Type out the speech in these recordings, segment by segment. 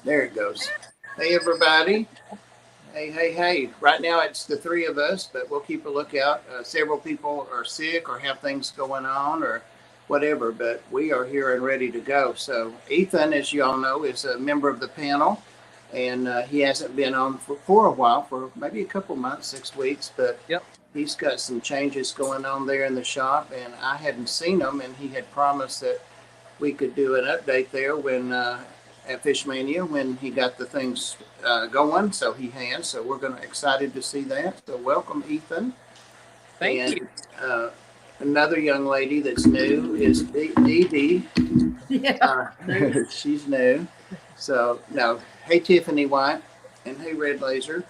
There it goes. Hey, everybody. Hey, hey, hey. Right now it's the three of us, but we'll keep a lookout. Several people are sick or have things going on or whatever, but we are here and ready to go. So, Ethan, as you all know, is a member of the panel, and he hasn't been on for a while, for maybe a couple months, 6 weeks, but Yep. he's got some changes going on there in the shop, and I hadn't seen him, and he had promised that we could do an update there when at Fish Mania when he got the things going. So he has. So we're going to excited to see that. So welcome, Ethan. Thank you. And uh, another young lady that's new is Dee Dee. Yeah. She's new. So no, hey Tiffany White and hey Red Laser.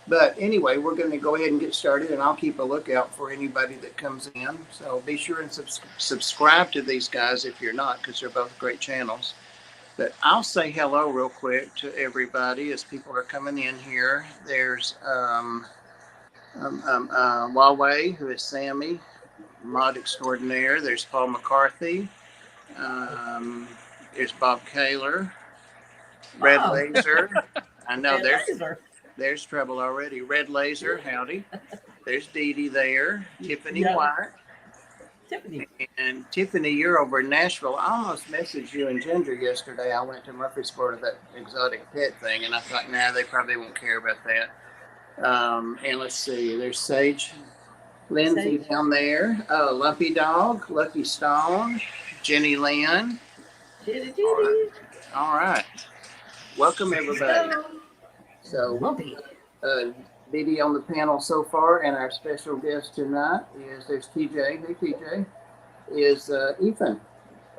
But anyway, we're going to go ahead and get started, and I'll keep a lookout for anybody that comes in. So be sure and subscribe to these guys if you're not, because they're both great channels. But I'll say hello real quick to everybody as people are coming in here. There's Huawei, who is Sammy, mod extraordinaire. There's Paul McCarthy. Um, there's Bob Kaler, Red Laser. I know there's trouble already. Red Laser, howdy. There's Dee Dee there. Tiffany White. Tiffany. And Tiffany, you're over in Nashville. I almost messaged you and Ginger yesterday. I went to Murfreesboro to that exotic pet thing, and I thought, nah, they probably won't care about that. And let's see, there's Sage Lindsay down there. Lumpy Dog, Lucky Stone, Jenny Lynn. All right. Welcome, everybody. So, Dee Dee on the panel so far, and our special guest tonight is there's TJ. Hey, TJ. Is Ethan,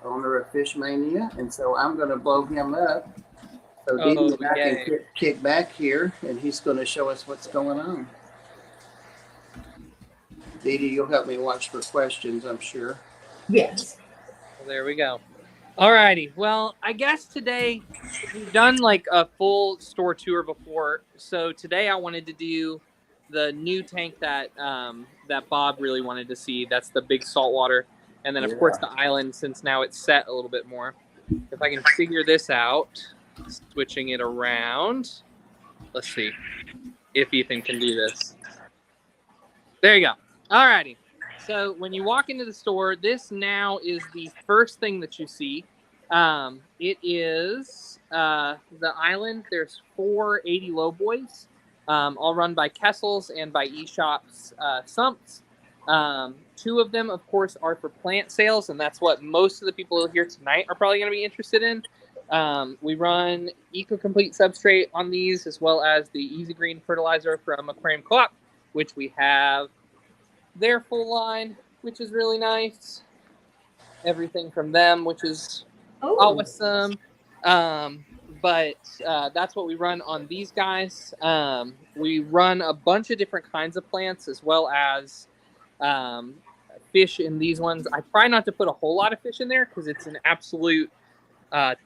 owner of Fish Mania, and so I'm going to blow him up. So Dee Dee and I can kick back here, and he's going to show us what's going on. Dee Dee, you'll help me watch for questions, I'm sure. Yes. Well, there we go. All righty. Well, I guess today we've done like a full store tour before, so today I wanted to do the new tank that that Bob really wanted to see. That's the big saltwater, and then of course the island, since now it's set a little bit more. If I can figure this out, switching it around. Let's see if Ethan can do this. There you go. All righty. So when you walk into the store, this now is the first thing that you see. It is the island. There's 480 low boys, all run by Kessel's and by eShop's Sumps. 2 of them, of course, are for plant sales, and that's what most of the people here tonight are probably going to be interested in. We run Eco-Complete substrate on these, as well as the Easy Green fertilizer from Aquarium Co-op, which we have their full line, which is really nice. Everything from them, which is awesome. But that's what we run on these guys. We run a bunch of different kinds of plants, as well as fish in these ones. I try not to put a whole lot of fish in there because it's an absolute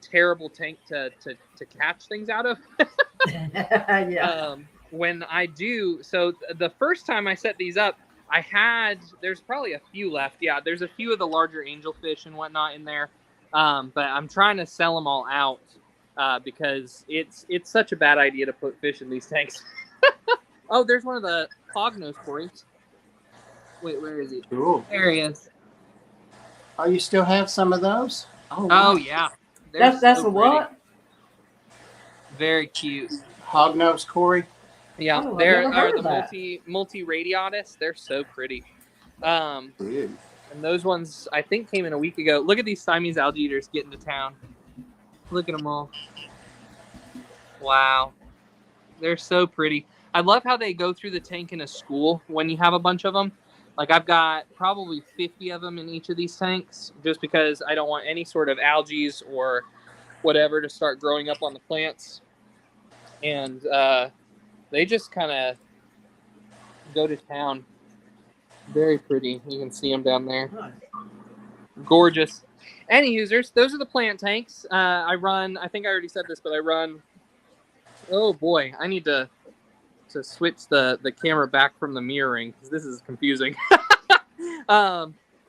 terrible tank to catch things out of. Yeah. When I do, so the first time I set these up, there's probably a few left. Yeah, there's a few of the larger angelfish and whatnot in there. But I'm trying to sell them all out because it's such a bad idea to put fish in these tanks. Oh, there's one of the hognose cories. Wait, where is he? Cool. There he is. Oh, you still have some of those? Oh, wow. Yeah. That's so a what? Very cute. Hognose cory? Yeah, they're the multi radiatus. They're so pretty. And those ones I think came in a week ago. Look at these Siamese algae eaters getting to town. Look at them all. Wow, they're so pretty. I love how they go through the tank in a school when you have a bunch of them. Like I've got probably 50 of them in each of these tanks, just because I don't want any sort of algae or whatever to start growing up on the plants. And they just kind of go to town. Very pretty. You can see them down there. Gorgeous. Any users, those are the plant tanks. I think I already said this, but I run, oh boy, I need to switch the camera back from the mirroring because this is confusing.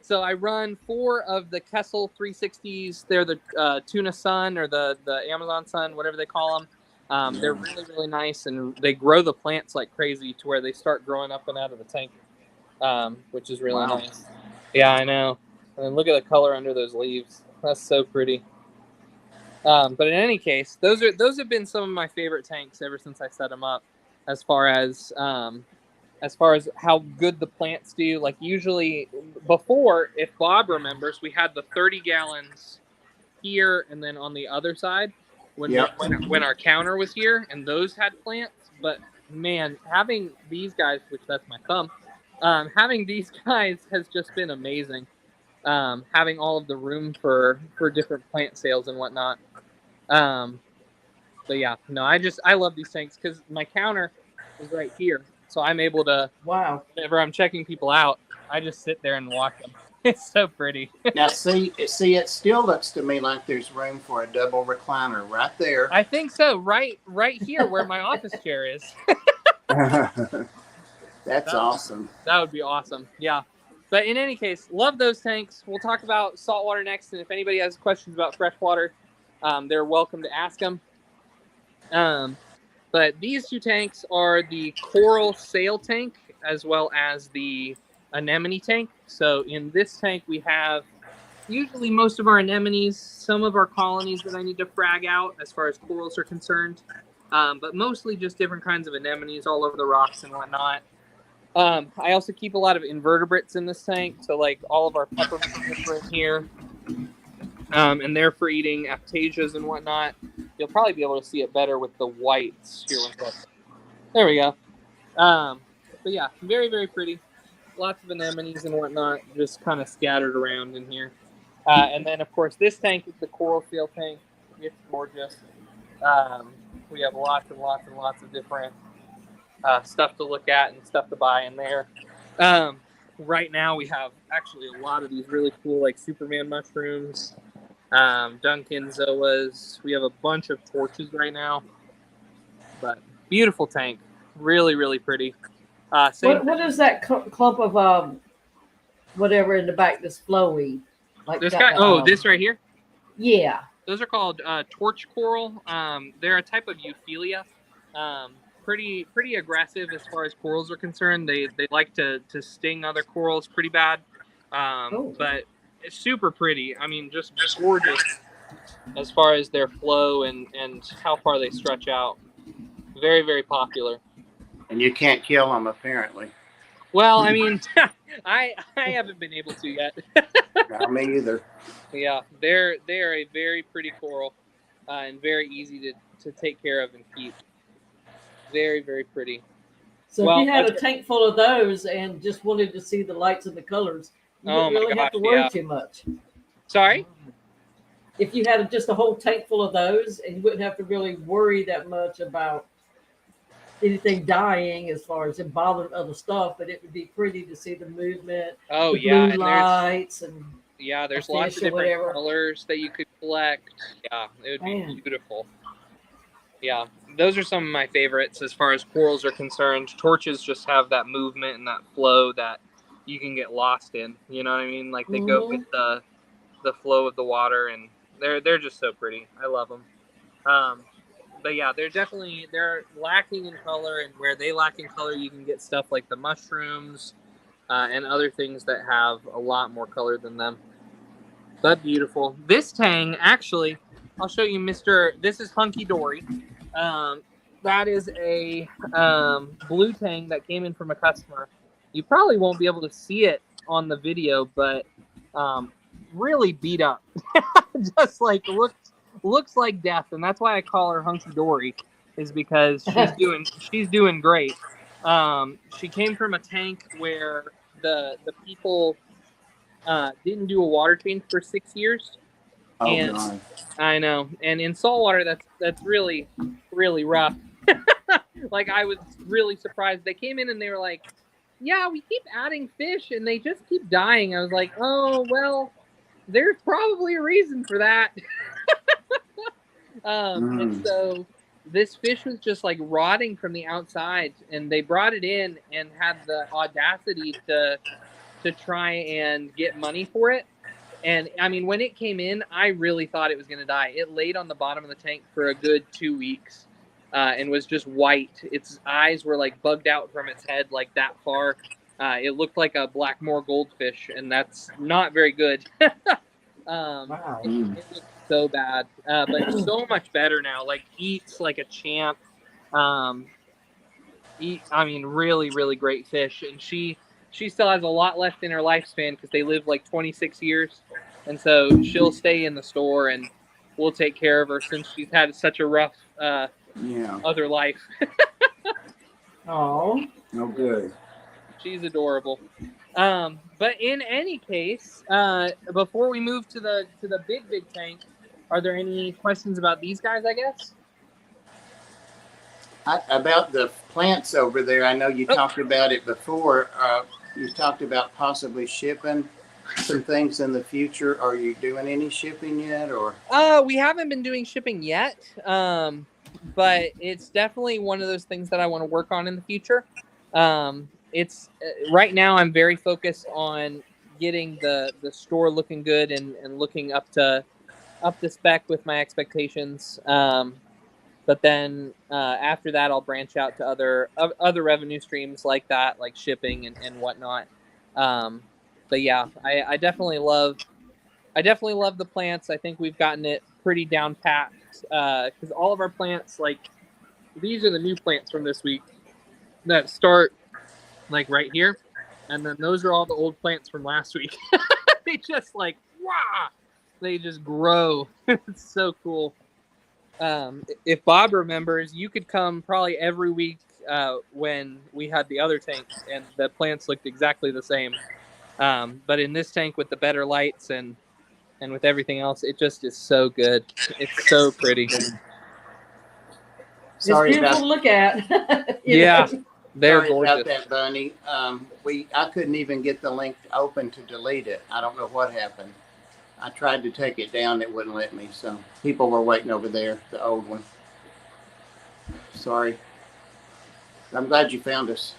So I run 4 of the Kessel 360s. They're the Tuna Sun or the Amazon Sun, whatever they call them. They're really, really nice, and they grow the plants like crazy to where they start growing up and out of the tank, which is really nice. Yeah, I know. And then look at the color under those leaves. That's so pretty. But in any case, those have been some of my favorite tanks ever since I set them up, as far as how good the plants do. Like usually before, if Bob remembers, we had the 30 gallons here and then on the other side when our counter was here, and those had plants. But man, having these guys, which that's my thumb, having these guys has just been amazing. Having all of the room for different plant sales and whatnot. But yeah, no, I love these tanks because my counter is right here, so I'm able to. Wow. Whenever I'm checking people out, I just sit there and watch them. It's so pretty. Now, see, it still looks to me like there's room for a double recliner right there. I think so. Right here where my office chair is. That's awesome. That would be awesome. Yeah. But in any case, love those tanks. We'll talk about saltwater next, and if anybody has questions about freshwater, they're welcome to ask them. But these 2 tanks are the coral sail tank as well as the anemone tank. So in this tank, we have usually most of our anemones, some of our colonies that I need to frag out as far as corals are concerned, but mostly just different kinds of anemones all over the rocks and whatnot. I also keep a lot of invertebrates in this tank, so like all of our peppermints are in here, and they're for eating aphasias and whatnot. You'll probably be able to see it better with the whites here. There we go. But yeah, very, very pretty. Lots of anemones and whatnot just kind of scattered around in here. And then, of course, this tank is the coral seal tank. It's gorgeous. We have lots and lots and lots of different stuff to look at and stuff to buy in there. Right now, we have actually a lot of these really cool, like Superman mushrooms, Duncan zoas. We have a bunch of torches right now. But beautiful tank. Really, really pretty. What is that clump of whatever in the back that's flowy? Like this that, guy? This right here? Yeah. Those are called torch coral. They're a type of Euphyllia. Pretty aggressive as far as corals are concerned. They like to sting other corals pretty bad. But it's super pretty. I mean, just gorgeous as far as their flow and how far they stretch out. Very, very popular. And you can't kill them, apparently. Well, I mean, I haven't been able to yet. Not me either. Yeah, they're a very pretty coral and very easy to take care of and keep. Very, very pretty. So if you had a tank full of those and just wanted to see the lights and the colors, you wouldn't really have to worry too much. Sorry? If you had just a whole tank full of those, and you wouldn't have to really worry that much about anything dying as far as it bothering other stuff, but it would be pretty to see the movement. Oh, blue lights and there's lots of different colors that you could collect. Yeah, it would be beautiful. Yeah, those are some of my favorites as far as corals are concerned. Torches just have that movement and that flow that you can get lost in. You know what I mean? Like they go with the flow of the water, and they're just so pretty. I love them. But yeah, they're lacking in color, and where they lack in color, you can get stuff like the mushrooms and other things that have a lot more color than them. But beautiful. This tang, actually, I'll show you, this is Hunky Dory. That is a blue tang that came in from a customer. You probably won't be able to see it on the video, but really beat up. Just like looks like death, and that's why I call her Hunky Dory, is because she's doing great. She came from a tank where the people didn't do a water change for 6 years. Oh, and God. I know, and in saltwater that's really, really rough. Like I was really surprised. They came in and they were like, "Yeah, we keep adding fish and they just keep dying." I was like, "Oh well, there's probably a reason for that." And so this fish was just like rotting from the outside, and they brought it in and had the audacity to to try and get money for it. And I mean, when it came in, I really thought it was going to die. It laid on the bottom of the tank for a good 2 weeks and was just white. Its eyes were like bugged out from its head, like that far. It looked like a Blackmore goldfish, and that's not very good. Wow. It looked so bad, but so much better now. Like, eats like a champ. I mean, really, really great fish. And she still has a lot left in her lifespan because they live like 26 years. And so she'll stay in the store and we'll take care of her since she's had such a rough other life. Oh. No good. She's adorable. But in any case, before we move to the big tank, are there any questions about these guys, I guess? About the plants over there, I know you talked about it before. You talked about possibly shipping some things in the future. Are you doing any shipping yet, or? We haven't been doing shipping yet, but it's definitely one of those things that I want to work on in the future. It's right now I'm very focused on getting the store looking good and looking up to spec with my expectations. But then after that, I'll branch out to other revenue streams like that, like shipping and whatnot. But yeah, I definitely love the plants. I think we've gotten it pretty down pat because all of our plants, like these are the new plants from this week that start like right here, and then those are all the old plants from last week. They just like they just grow. It's so cool. If Bob remembers, you could come probably every week when we had the other tanks, and the plants looked exactly the same. But in this tank with the better lights and with everything else, it just is so good. It's so pretty. Sorry it's beautiful about, to look at. Yeah, know? they're sorry gorgeous. about that, Bunny. I couldn't even get the link open to delete it. I don't know what happened. I tried to take it down, it wouldn't let me. So people were waiting over there, the old one. Sorry. I'm glad you found us.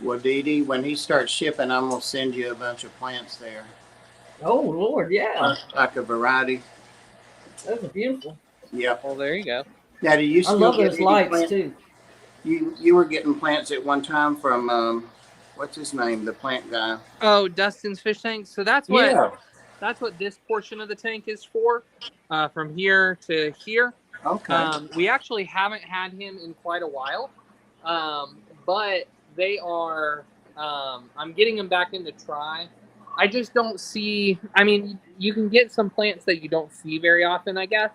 Well, Dee Dee, when he starts shipping, I'm gonna send you a bunch of plants there. Oh Lord, yeah, Like a variety. those are beautiful. Yep. Well, there you go. Now, do you I still love get those any lights plants? too. You were getting plants at one time from what's his name, the plant guy? Oh, Dustin's fish tank. So that's what this portion of the tank is for, from here to here. Okay. We actually haven't had him in quite a while, but they are. I'm getting him back in to try. I just don't see. I mean, you can get some plants that you don't see very often, I guess.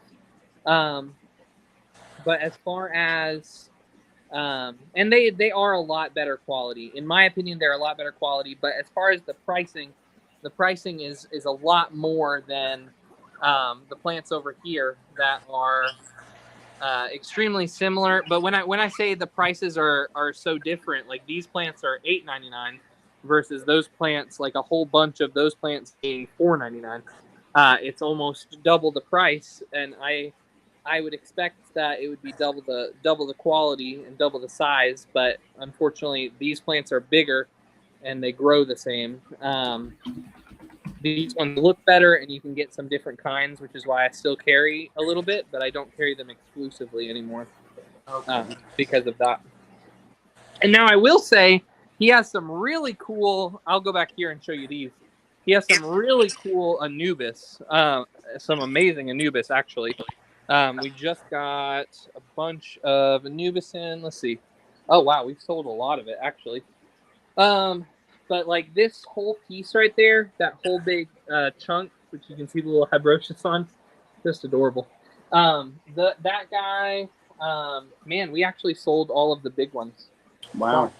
But as far as and they are a lot better quality. In my opinion, they're a lot better quality. But as far as the pricing is a lot more than the plants over here that are extremely similar. But when I say the prices are so different, like these plants are $8.99 versus those plants, like a whole bunch of those plants being $4.99. It's almost double the price, and I would expect that it would be double the quality and double the size, but unfortunately these plants are bigger and they grow the same. These ones look better, and you can get some different kinds, which is why I still carry a little bit, but I don't carry them exclusively anymore because of that. And now I will say he has some really cool. I'll go back here and show you these. He has some really cool Anubis, some amazing Anubis actually. We just got a bunch of Anubis in. Let's see. Oh wow, we've sold a lot of it actually. But like this whole piece right there, that whole big chunk, which you can see the little Hebrocious on, just adorable. That guy, man, we actually sold all of the big ones. Wow.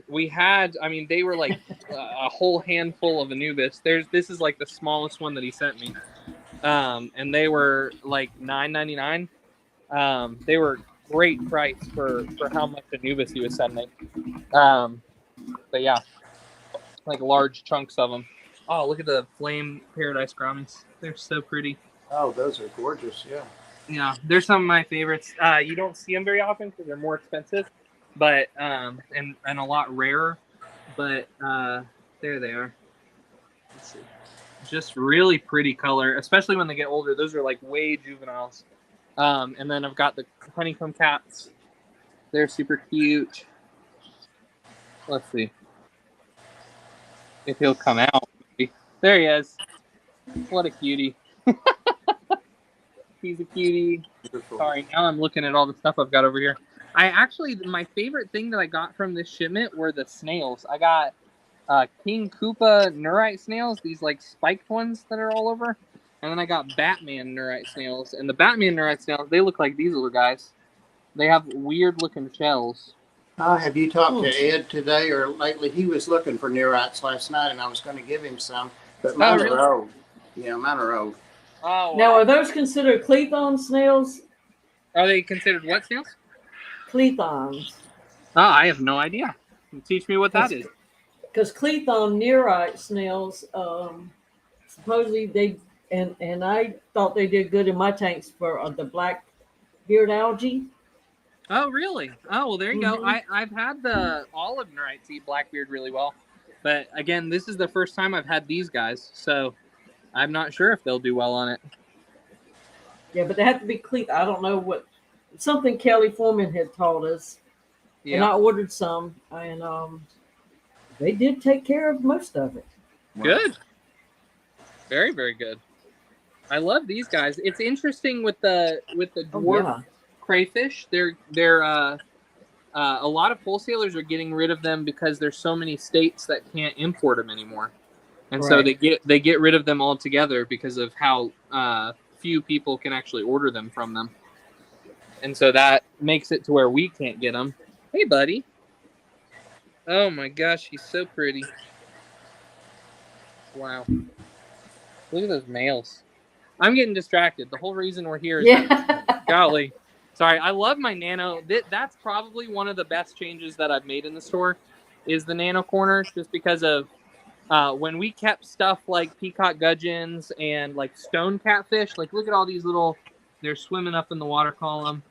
We had, I mean, they were like a whole handful of Anubis. This is like the smallest one that he sent me. And they were like $9.99. They were great price for how much Anubis he was sending. But yeah, like large chunks of them. Oh, look at the flame paradise grommies. They're so pretty. Oh, those are gorgeous. Yeah. Yeah, they're some of my favorites. You don't see them very often because they're more expensive, but and a lot rarer. but there they are. Let's see. Just really pretty color, especially when they get older. Those are like way juveniles. And then I've got the honeycomb cats. They're super cute. Let's see if he'll come out. There he is. What a cutie. He's a cutie. Sorry, now I'm looking at all the stuff I've got over here. My favorite thing that I got from this shipment were the snails. I got King Koopa Neurite snails, these like spiked ones that are all over. And then I got Batman Neurite snails. And the Batman Neurite snails, they look like these little guys. They have weird looking shells. Have you talked to Ed today or lately? He was looking for neurites last night, and I was going to give him some, but mine really? are old. Yeah, mine are old. Oh. Now, are those considered clethon snails? Are they considered what snails? Clethons. Oh, I have no idea. Teach me what that is. Because clethon neurite snails, supposedly they and I thought they did good in my tanks for the black beard algae. Oh, really? Oh, well, there you go. I've had the olive neurites eat blackbeard really well. But again, this is the first time I've had these guys, so I'm not sure if they'll do well on it. Yeah, but they have to be clean. I don't know what something Kelly Foreman had taught us, and I ordered some, and they did take care of most of it. Good, very, very good. I love these guys. It's interesting with the dwarf crayfish. They're a lot of wholesalers are getting rid of them because there's so many states that can't import them anymore, and so they get rid of them altogether because of how few people can actually order them from them, and so that makes it to where we can't get them. Hey, buddy! Oh my gosh, he's so pretty! Wow, look at those males. I'm getting distracted. The whole reason we're here is that, golly. Sorry, I love my nano. That's probably one of the best changes that I've made in the store is the nano corner, just because of when we kept stuff like peacock gudgeons and like stone catfish. Like, look at all these little, they're swimming up in the water column.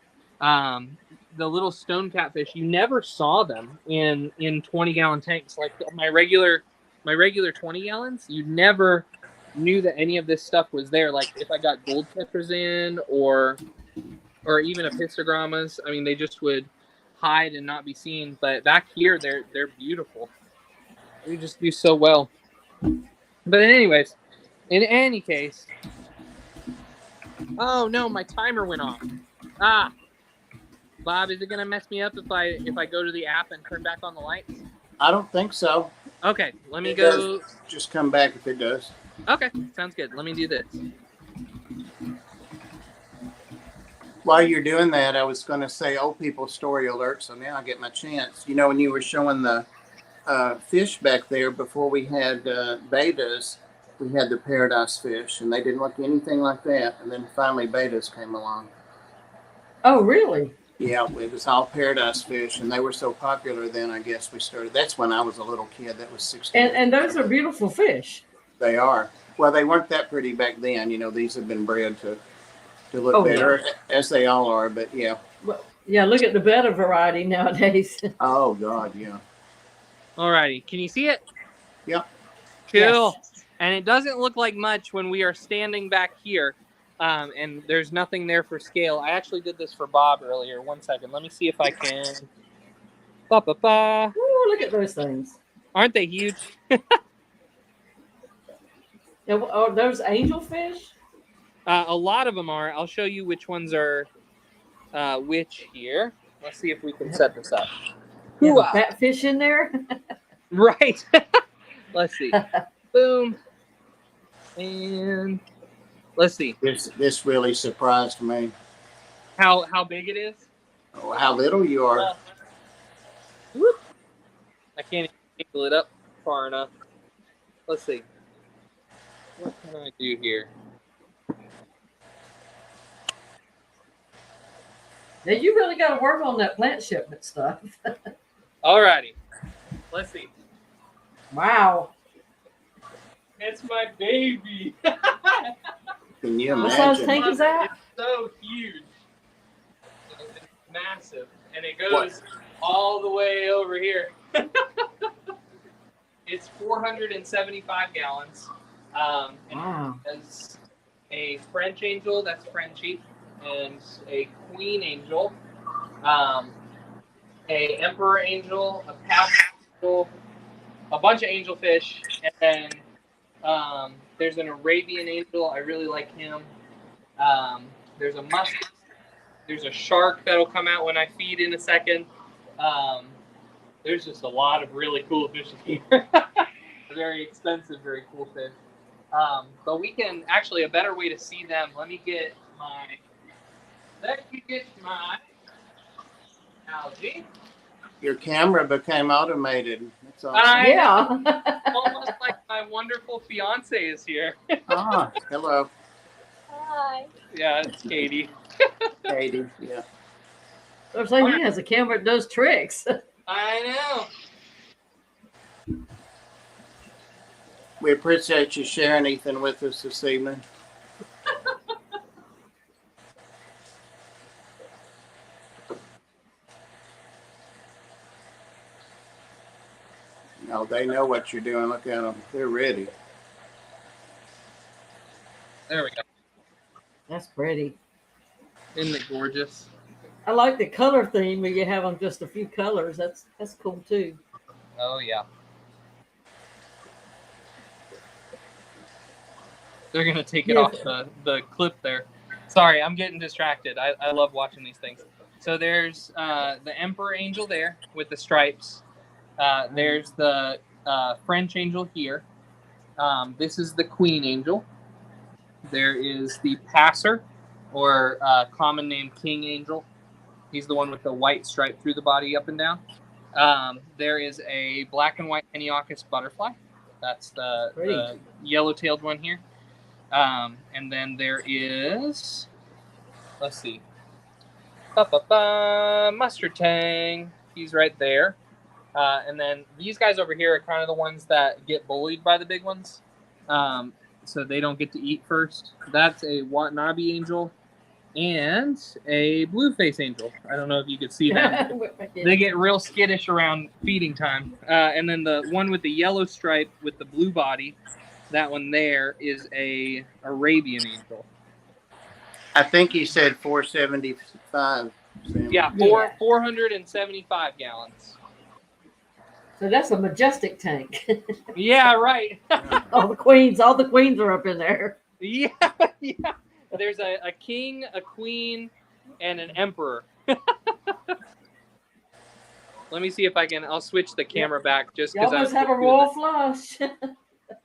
The little stone catfish, you never saw them in 20-gallon tanks. Like my regular 20 gallons, you never knew that any of this stuff was there. Like if I got gold tetras in or even epistogrammas, I mean, they just would hide and not be seen. But back here, they're beautiful. They just do so well. But in any case, oh no, my timer went off. Bob, is it gonna mess me up if I go to the app and turn back on the lights? I don't think so. Okay, let me go. Just come back if it does. Okay, sounds good. Let me do this. While you're doing that, I was going to say old people story alert, so now I get my chance. You know, when you were showing the fish back there before we had betas, we had the paradise fish, and they didn't look anything like that. And then finally betas came along. Oh, really? Yeah, it was all paradise fish, and they were so popular then, I guess we started. That's when I was a little kid. That was 16. And those are beautiful fish. They are. Well, they weren't that pretty back then. You know, these have been bred to look better, as they all are, but yeah. Well, yeah, look at the betta variety nowadays. Oh, God, yeah. Alrighty, can you see it? Yep. Cool. Yes. And it doesn't look like much when we are standing back here, and there's nothing there for scale. I actually did this for Bob earlier. 1 second. Let me see if I can. Ba-ba-ba. Ooh, look at those things. Aren't they huge? Are those angelfish? A lot of them are. I'll show you which ones are which here. Let's see if we can set this up. You have a batfish in there? Right. Let's see. Boom. And let's see. This really surprised me. How big it is? Oh, how little you are. Whoop. I can't even angle it up far enough. Let's see. What can I do here? Now you really got to work on that plant shipment stuff. Alrighty. Let's see. Wow. It's my baby. Can you What size imagine? tank is that? It's so huge. It's massive. And it goes all the way over here. It's 475 gallons. And Wow. it has a French angel, that's Frenchie, and a queen angel, a emperor angel, a past angel, a bunch of angelfish, and then there's an Arabian angel. I really like him. There's a musk. There's a shark that'll come out when I feed in a second. There's just a lot of really cool fishes here. Very expensive, very cool fish. But we can actually, a better way to see them. Let me get my algae. Your camera became automated. That's awesome. Yeah. Almost like my wonderful fiance is here. Ah, hello, Hi. Yeah, it's Katie. Katie. Yeah. I was saying he has a camera that does tricks. I know. We appreciate you sharing Ethan with us this evening. No, they know what you're doing. Look at them. They're ready. There we go. That's pretty. Isn't it gorgeous? I like the color theme where you have them just a few colors. That's cool too. Oh, yeah. They're going to take it off the clip there. Sorry, I'm getting distracted. I love watching these things. So there's the Emperor Angel there with the stripes. There's the French Angel here. This is the Queen Angel. There is the Passer, or common name King Angel. He's the one with the white stripe through the body up and down. There is a black and white Heniocus butterfly. That's the yellow-tailed one here. And then there is, let's see, Mustard Tang. He's right there. And then these guys over here are kind of the ones that get bullied by the big ones. So they don't get to eat first. That's a Watanabe Angel and a Blueface Angel. I don't know if you could see that. They get real skittish around feeding time. And then the one with the yellow stripe with the blue body, that one there is a Arabian Angel. I think he said 475. Sam. Yeah, 475 gallons. So that's a majestic tank. Yeah, right. all the queens are up in there. Yeah. There's a king, a queen, and an emperor. Let me see if I can. I'll switch the camera back just You because almost have a royal flush.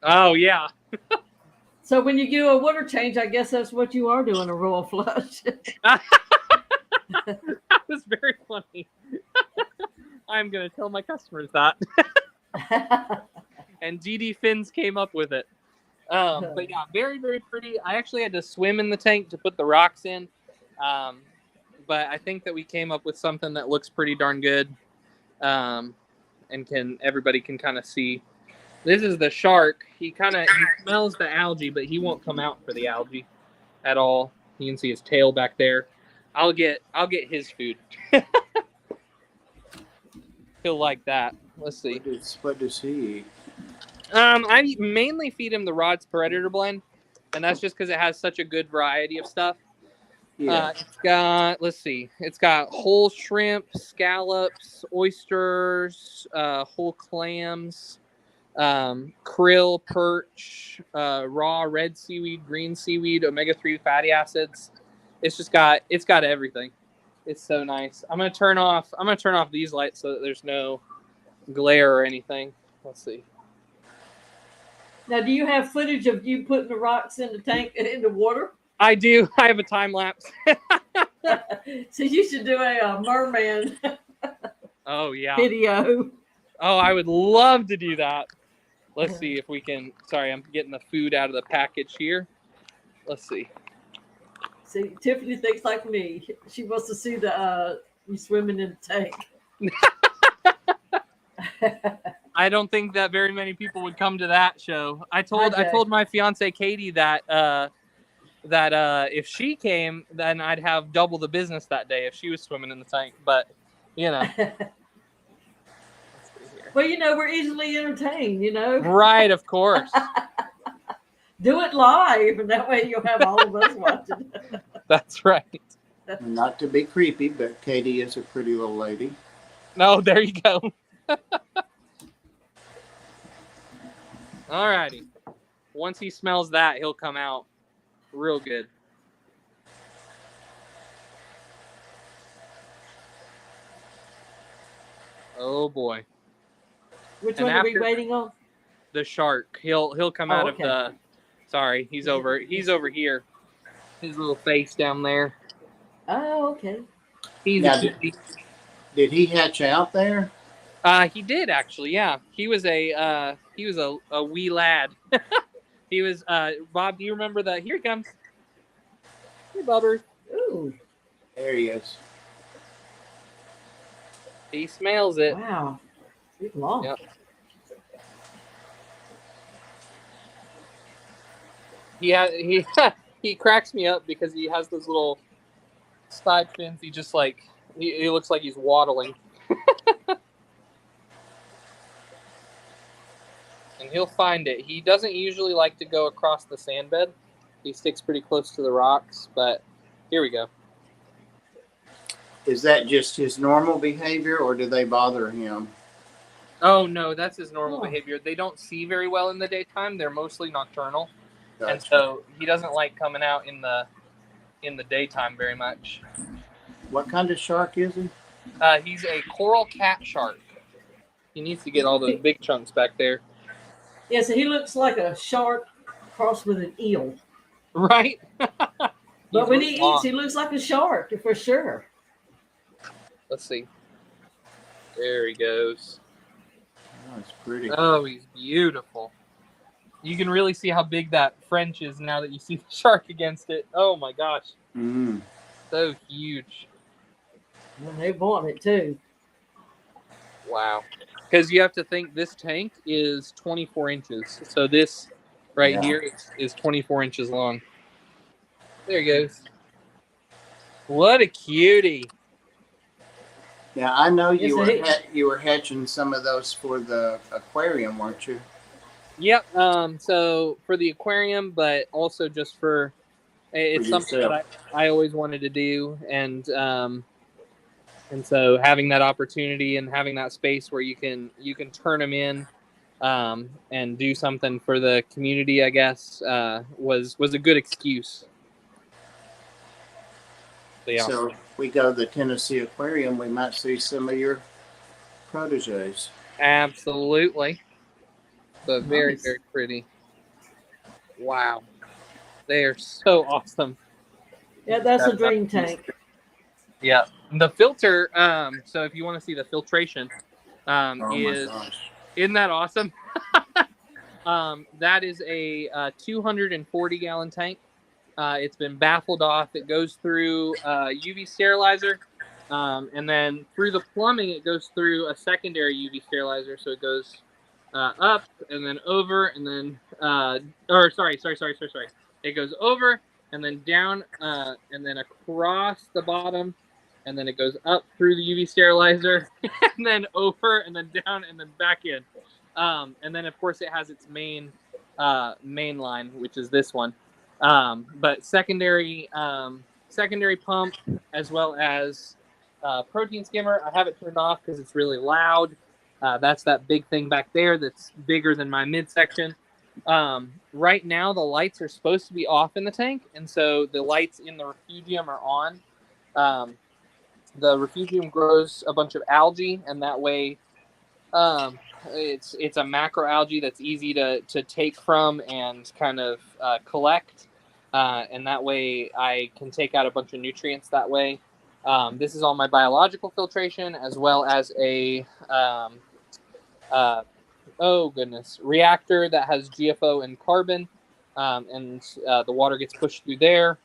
Oh yeah. So when you do a water change, I guess that's what you are doing, a royal flush. That was very funny. I'm gonna tell my customers that. And DD Fins came up with it. But yeah, very, very pretty. I actually had to swim in the tank to put the rocks in. But I think that we came up with something that looks pretty darn good. And everybody can kind of see. This is the shark. He smells the algae, but he won't come out for the algae at all. You can see his tail back there. I'll get his food. He'll like that. Let's see. What does he eat? I mainly feed him the Rod's Predator blend, and that's just because it has such a good variety of stuff. Yeah. It's got whole shrimp, scallops, oysters, whole clams, krill, perch, raw red seaweed, green seaweed, omega-3 fatty acids. It's got everything. It's so nice. I'm gonna turn off these lights so that there's no glare or anything. Let's see. Now, do you have footage of you putting the rocks in the tank and in the water? I do. I have a time lapse. So you should do a merman Oh yeah. video. Oh, I would love to do that. Let's see if we can. Sorry, I'm getting the food out of the package here. Let's see. See, Tiffany thinks like me. She wants to see you swimming in the tank. I don't think that very many people would come to that show. I told my fiance Katie that if she came, then I'd have double the business that day if she was swimming in the tank. But you know, let's see here. Well, we're easily entertained. Right, of course. Do it live, and that way you'll have all of us watching. That's right. Not to be creepy, but Katie is a pretty little lady. No, there you go. Alrighty. Once he smells that, he'll come out real good. Oh boy. Which And one are we after- waiting on? The shark. He'll come out of the. Sorry, he's over here. His little face down there. Oh, okay. He's Now, did he hatch out there? he did actually, yeah. He was a wee lad. He was Bob, do you remember that? Here he comes. Hey Bubbers. Ooh. There he is. He smells it. Wow. He's long. Yep. He cracks me up because he has those little side fins. He just he looks like he's waddling. And he'll find it. He doesn't usually like to go across the sand bed. He sticks pretty close to the rocks, but here we go. Is that just his normal behavior, or do they bother him? Oh no, that's his normal Oh. behavior. They don't see very well in the daytime. They're mostly nocturnal. Gotcha. And so he doesn't like coming out in the daytime very much. What kind of shark is he? He's a coral cat shark. He needs to get all those big chunks back there. Yeah, so he looks like a shark crossed with an eel. Right? But when he eats, he looks like a shark for sure. Let's see. There he goes. Oh, it's pretty. Oh, he's beautiful. You can really see how big that French is now that you see the shark against it. Oh my gosh. Mm. So huge. And they want it too. Wow. Because you have to think this tank is 24 inches. So this right here is 24 inches long. There he goes. What a cutie. Now, I know you Yes, you were hatching some of those for the aquarium, weren't you? Yep. So for the aquarium, but also just for it's something that I always wanted to do, and so having that opportunity and having that space where you can turn them in, and do something for the community, I guess, was a good excuse. Yeah. So if we go to the Tennessee Aquarium, we might see some of your proteges. Absolutely. But very, Nice. very pretty. Wow. They are so awesome. Yeah, that's a dream tank. Yeah. The filter, so if you want to see the filtration, Oh my is gosh. isn't that awesome? That is a 240 gallon tank. It's been baffled off. It goes through UV sterilizer, and then through the plumbing, it goes through a secondary UV sterilizer. So it goes up and then over, and then sorry. It goes over and then down, and then across the bottom, and then it goes up through the UV sterilizer, and then over, and then down, and then back in. And then of course it has its main line, which is this one. But secondary pump, as well as protein skimmer. I have it turned off because it's really loud. That's that big thing back there that's bigger than my midsection. Right now, the lights are supposed to be off in the tank, and so the lights in the refugium are on. The refugium grows a bunch of algae, and that way it's a macroalgae that's easy to take from and kind of collect, and that way I can take out a bunch of nutrients that way. This is all my biological filtration, as well as a reactor that has GFO and carbon, and the water gets pushed through there.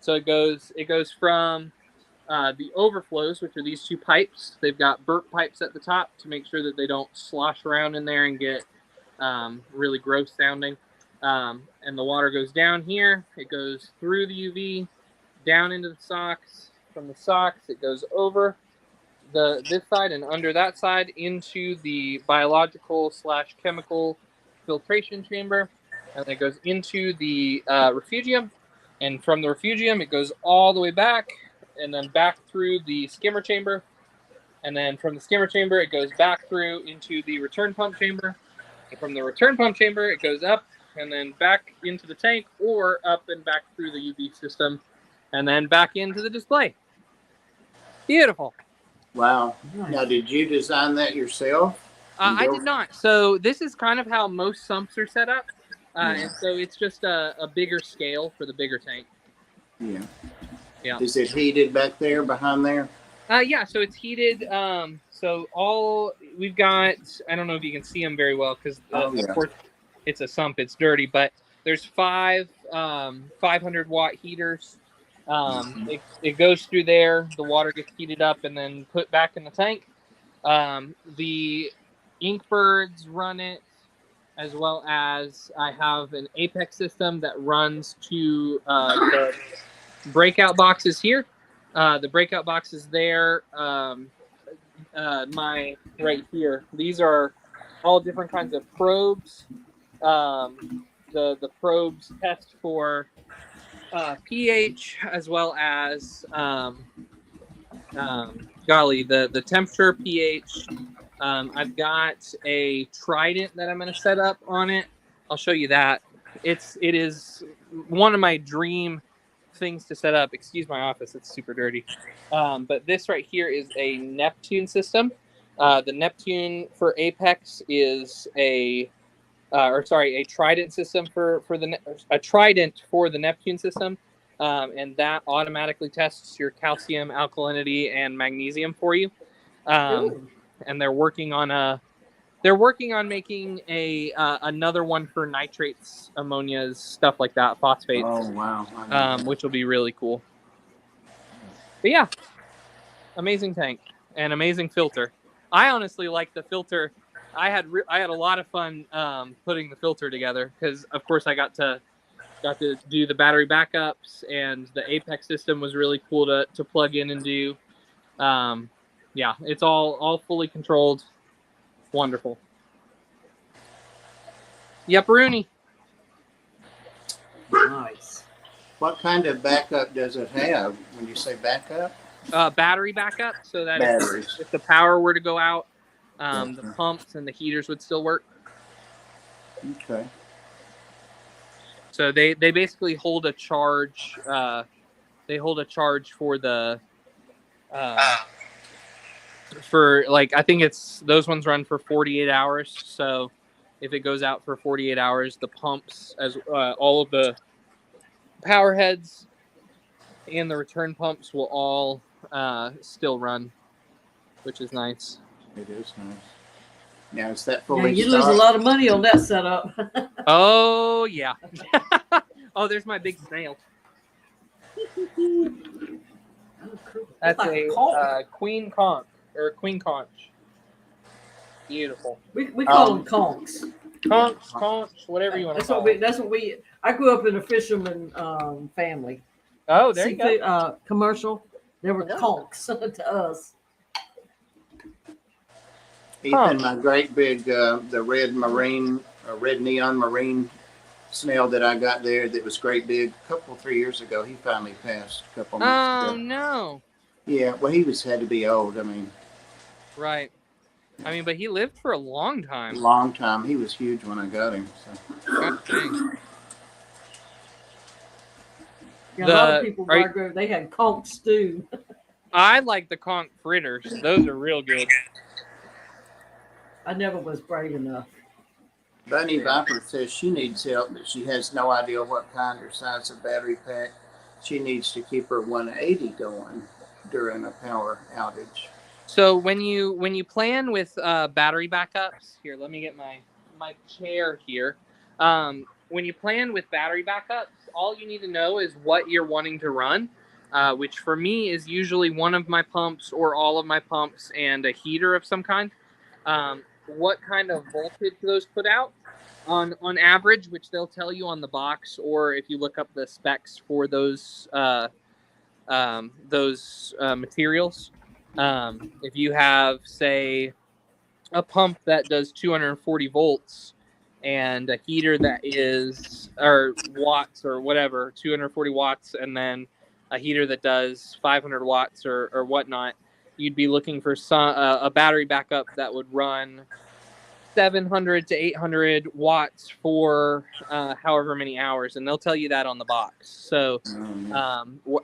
So it goes from the overflows, which are these two pipes. They've got burp pipes at the top to make sure that they don't slosh around in there and get really gross sounding. And the water goes down here. It goes through the UV, down into the socks. From the socks, it goes over this side and under that side into the biological/chemical filtration chamber, and then it goes into the refugium, and from the refugium it goes all the way back and then back through the skimmer chamber, and then from the skimmer chamber it goes back through into the return pump chamber, and from the return pump chamber it goes up and then back into the tank, or up and back through the UV system and then back into the display. Beautiful. Wow. Nice. Now, did you design that yourself? I did not. So this is kind of how most sumps are set up. Yeah. And so it's just a bigger scale for the bigger tank. Yeah. Yeah. Is it heated back there, behind there? Yeah, so it's heated. So all we've got, I don't know if you can see them very well because, of course, it's a sump, it's dirty, but there's 5 500-watt heaters. It goes through there, the water gets heated up and then put back in the tank. The Inkbirds run it, as well as I have an Apex system that runs to the breakout boxes here. The breakout boxes there, my right here. These are all different kinds of probes. The probes test for pH, as well as the temperature, pH. I've got a trident that I'm going to set up on it. I'll show you that. It is one of my dream things to set up. Excuse my office, it's super dirty. But this right here is a Neptune system. The Neptune for Apex is a trident system a trident for the Neptune system, and that automatically tests your calcium, alkalinity, and magnesium for you. And they're working on making another one for nitrates, ammonias, stuff like that, phosphates. Oh wow! Which will be really cool. But yeah, amazing tank and amazing filter. I honestly like the filter. I had a lot of fun putting the filter together because, of course, I got to do the battery backups, and the Apex system was really cool to plug in and do. Yeah, it's all fully controlled. Wonderful. Yep, Rooney. Nice. What kind of backup does it have when you say backup? Battery backup, so that if the power were to go out, the pumps and the heaters would still work. Okay. So they basically hold a charge. They hold a charge for the I think it's those ones run for 48 hours. So if it goes out for 48 hours, the pumps, as all of the power heads and the return pumps will all still run, which is nice. It is nice. Now, is that Yeah, fully you lose a lot of money on that setup. Oh, yeah. Oh, there's my big snail. That's like a queen conch, or queen conch. Beautiful. We call them conchs. Conch, whatever you want to call That's what we. I grew up in a fisherman family. Oh, there you Seafood, go. Commercial. There were conchs to us. Ethan, my great big, the red neon marine snail that I got there that was great big, 3 years ago, he finally passed a couple months ago. Oh, no. Yeah, well, he had to be old. I mean. Right. I mean, but he lived for a long time. Long time. He was huge when I got him. So. God dang. Yeah, a lot of people where I grew up, they had conch stew. I like the conch fritters. Those are real good. I never was brave enough. Bunny Viper says she needs help, but she has no idea what kind or size of battery pack. She needs to keep her 180 going during a power outage. So when you plan with battery backups, here, let me get my chair here. When you plan with battery backups, all you need to know is what you're wanting to run, which for me is usually one of my pumps or all of my pumps and a heater of some kind. What kind of voltage those put out on average, which they'll tell you on the box, or if you look up the specs for those materials. If you have, say, a pump that does 240 volts and a heater that is, or watts or whatever, 240 watts, and then a heater that does 500 watts or whatnot, you'd be looking for a battery backup that would run 700 to 800 watts for however many hours, and they'll tell you that on the box. So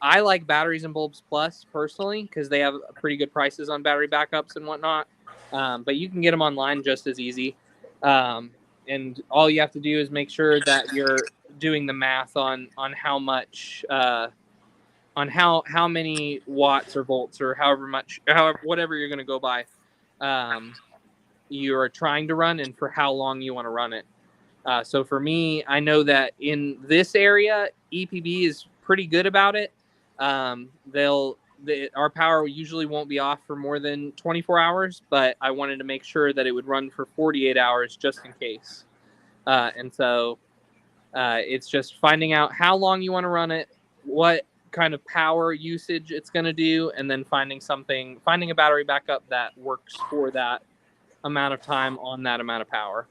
I like Batteries and Bulbs Plus personally because they have pretty good prices on battery backups and whatnot. But you can get them online just as easy. And all you have to do is make sure that you're doing the math on how much on how many watts or volts or however whatever you're going to go by. You are trying to run and for how long you want to run it. So for me, I know that in this area, EPB is pretty good about it. Our power usually won't be off for more than 24 hours, but I wanted to make sure that it would run for 48 hours just in case. And so it's just finding out how long you want to run it, what kind of power usage it's going to do, and then finding a battery backup that works for that amount of time on that amount of power.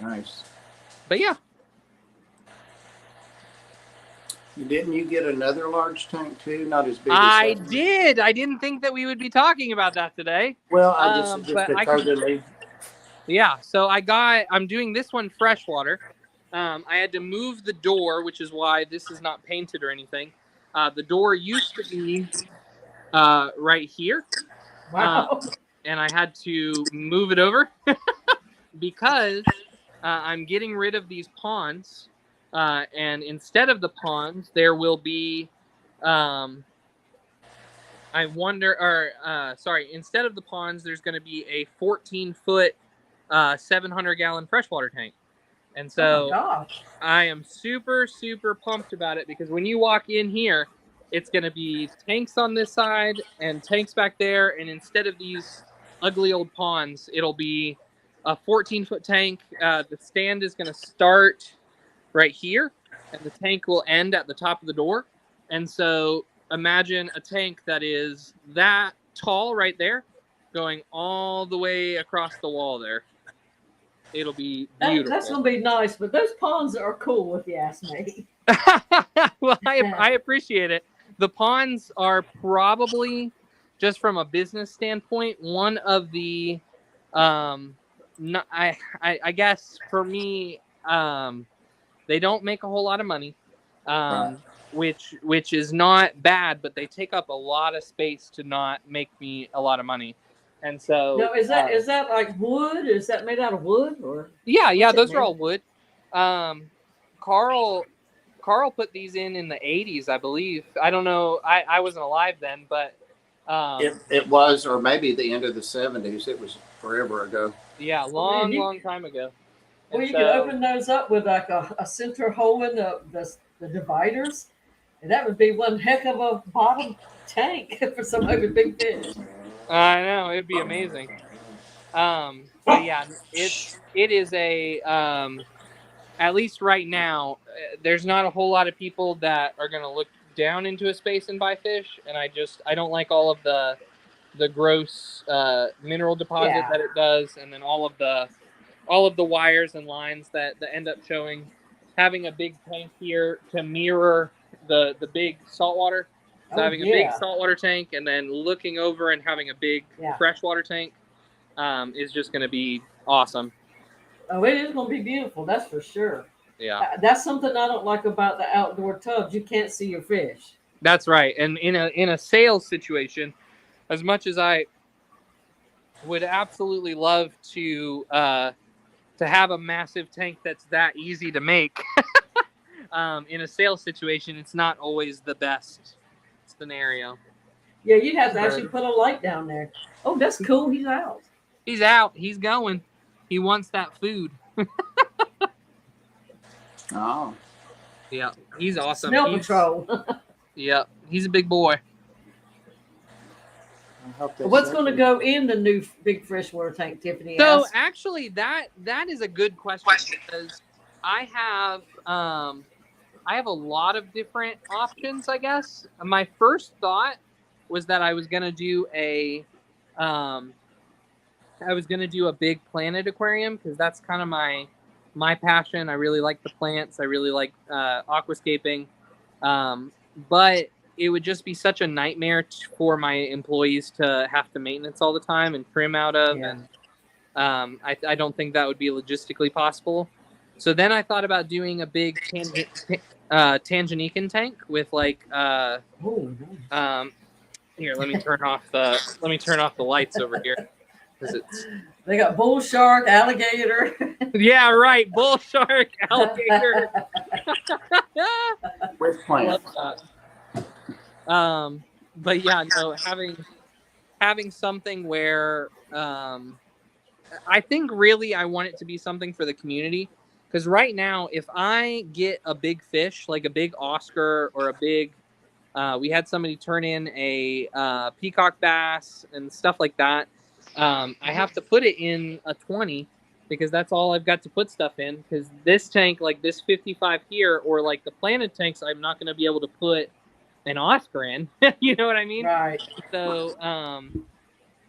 Nice. But yeah. Didn't you get another large tank too? Not as big as I that one? did. I didn't think that we would be talking about that today. Well, I just but occurred to me. Yeah, so I'm doing this one freshwater. I had to move the door, which is why this is not painted or anything. The door used to be right here. Wow. And I had to move it over because I'm getting rid of these ponds. And instead of the ponds, there will be, instead of the ponds, there's going to be a 14-foot, 700-gallon freshwater tank. And so I am super, super pumped about it because when you walk in here, it's going to be tanks on this side and tanks back there. And instead of these ugly old ponds, it'll be a 14-foot tank. The stand is going to start right here, and the tank will end at the top of the door. And so imagine a tank that is that tall right there, going all the way across the wall there. It'll be beautiful. That's going to be nice, but those ponds are cool if you ask me. Well, I appreciate it. The ponds are probably, just from a business standpoint, one of the, I guess for me, they don't make a whole lot of money, which is not bad, but they take up a lot of space to not make me a lot of money. And so now, is that like wood? Is that made out of wood or? Yeah, those are all wood. Carl put these in the 80s, I believe. I don't know. I wasn't alive then, but It was, or maybe the end of the 70s. It was forever ago. Yeah, long time ago. Well, you could open those up with like a center hole in the dividers, and that would be one heck of a bottom tank for some of big fish. I know, it'd be amazing. But yeah, it is a at least right now, there's not a whole lot of people that are going to look down into a space and buy fish, and I don't like all of the gross mineral deposit that it does, and then all of the wires and lines that end up showing. Having a big tank here to mirror the big saltwater. So having a big saltwater tank and then looking over and having a big freshwater tank is just going to be awesome. Oh, it is going to be beautiful. That's for sure. Yeah. That's something I don't like about the outdoor tubs. You can't see your fish. That's right. And in a sales situation, as much as I would absolutely love to have a massive tank that's that easy to make, in a sales situation, it's not always the best scenario. Yeah, you'd have to actually put a light down there. Oh, that's cool. He's out. He's out. He's going. He wants that food. Oh. Yeah, he's awesome. Snow Patrol. Yeah, he's a big boy. What's going to go in the new big freshwater tank, Tiffany? So actually, that is a good question because I have I have a lot of different options, I guess. My first thought was that I was gonna do um, a big planted aquarium because that's kind of my passion. I really like the plants. I really like aquascaping, but it would just be such a nightmare for my employees to have to maintenance all the time and trim out of, Yeah. and I don't think that would be logistically possible. So then I thought about doing a big Tanganykan tank with like Oh, nice. here. Let me turn off the lights over here because it's They got bull shark, alligator. yeah, right, bull shark, alligator. With I plants. love that. But yeah, no, having something where I think really I want it to be something for the community because right now if I get a big fish like a big Oscar or a big we had somebody turn in a peacock bass and stuff like that. I have to put it in a 20 because that's all I've got to put stuff in. Because this tank, like this 55 here, or like the planted tanks, I'm not going to be able to put an Oscar in. You know what I mean? Right. So,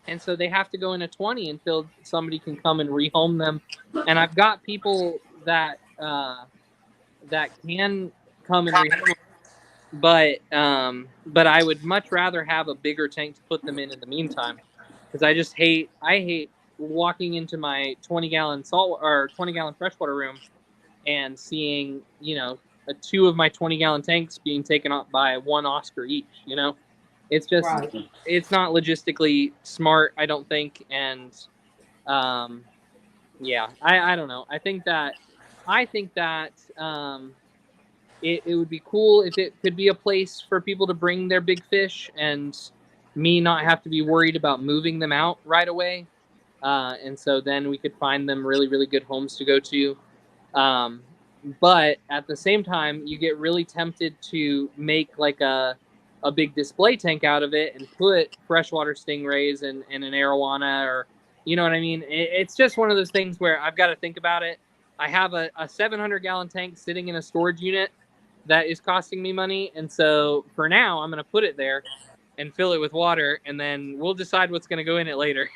and so they have to go in a 20 until somebody can come and rehome them. And I've got people that that can come and rehome them, but I would much rather have a bigger tank to put them in the meantime because I hate walking into my 20-gallon salt or 20-gallon freshwater room and seeing two of my 20-gallon tanks being taken up by one Oscar each. It's just Right. it's not logistically smart, I don't think, and yeah, I don't know. I think that it would be cool if it could be a place for people to bring their big fish and me not have to be worried about moving them out right away. And so then we could find them really, really good homes to go to. But at the same time, you get really tempted to make like a big display tank out of it and put freshwater stingrays and an arowana, or you know what I mean? It's just one of those things where I've got to think about it. I have a 700-gallon tank sitting in a storage unit that is costing me money. And so for now, I'm going to put it there and fill it with water, and then we'll decide what's going to go in it later.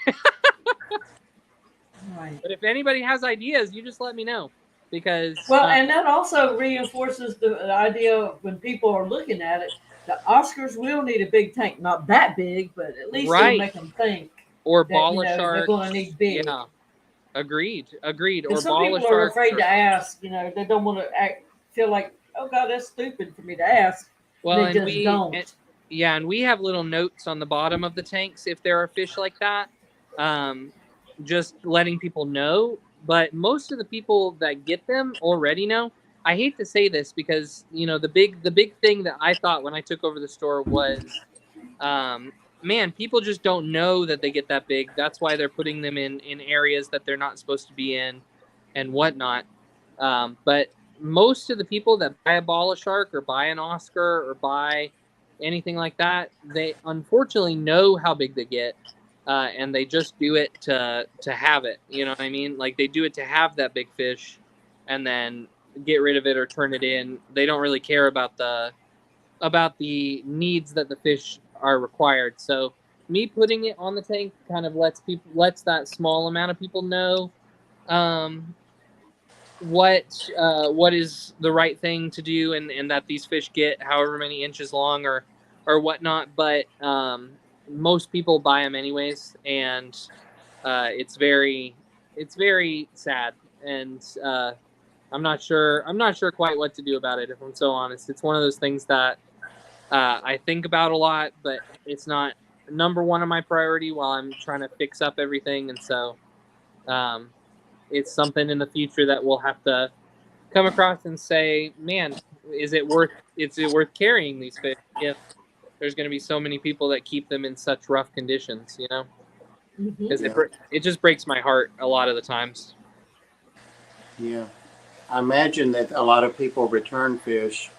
Right. But if anybody has ideas, you just let me know. Because Well, and that also reinforces the idea of when people are looking at it, the Oscars will need a big tank. Not that big, but at least it'll right, make them think or that ball they're sharks. going to need big. Yeah, agreed. Or And some ball people are sharks. afraid to ask. They don't want to feel like, oh God, that's stupid for me to ask. Well, They just don't. And we have little notes on the bottom of the tanks if there are fish like that, just letting people know. But most of the people that get them already know. I hate to say this because the big thing that I thought when I took over the store was, man, people just don't know that they get that big. That's why they're putting them in areas that they're not supposed to be in, and whatnot. But most of the people that buy a ball of shark or buy an Oscar or buy anything like that, they unfortunately know how big they get, and they just do it to have it. You know what I mean? Like they do it to have that big fish, and then get rid of it or turn it in. They don't really care about the needs that the fish are required. So me putting it on the tank kind of lets that small amount of people know what is the right thing to do, and that these fish get however many inches long or whatnot. But most people buy them anyways, and it's very sad, and I'm not sure quite what to do about it, if I'm so honest. It's one of those things that I think about a lot, but it's not number one on my priority while I'm trying to fix up everything. And so it's something in the future that we'll have to come across and say, man, is it worth carrying these fish if there's going to be so many people that keep them in such rough conditions, because it just breaks my heart a lot of the times. Yeah. I imagine that a lot of people return fish.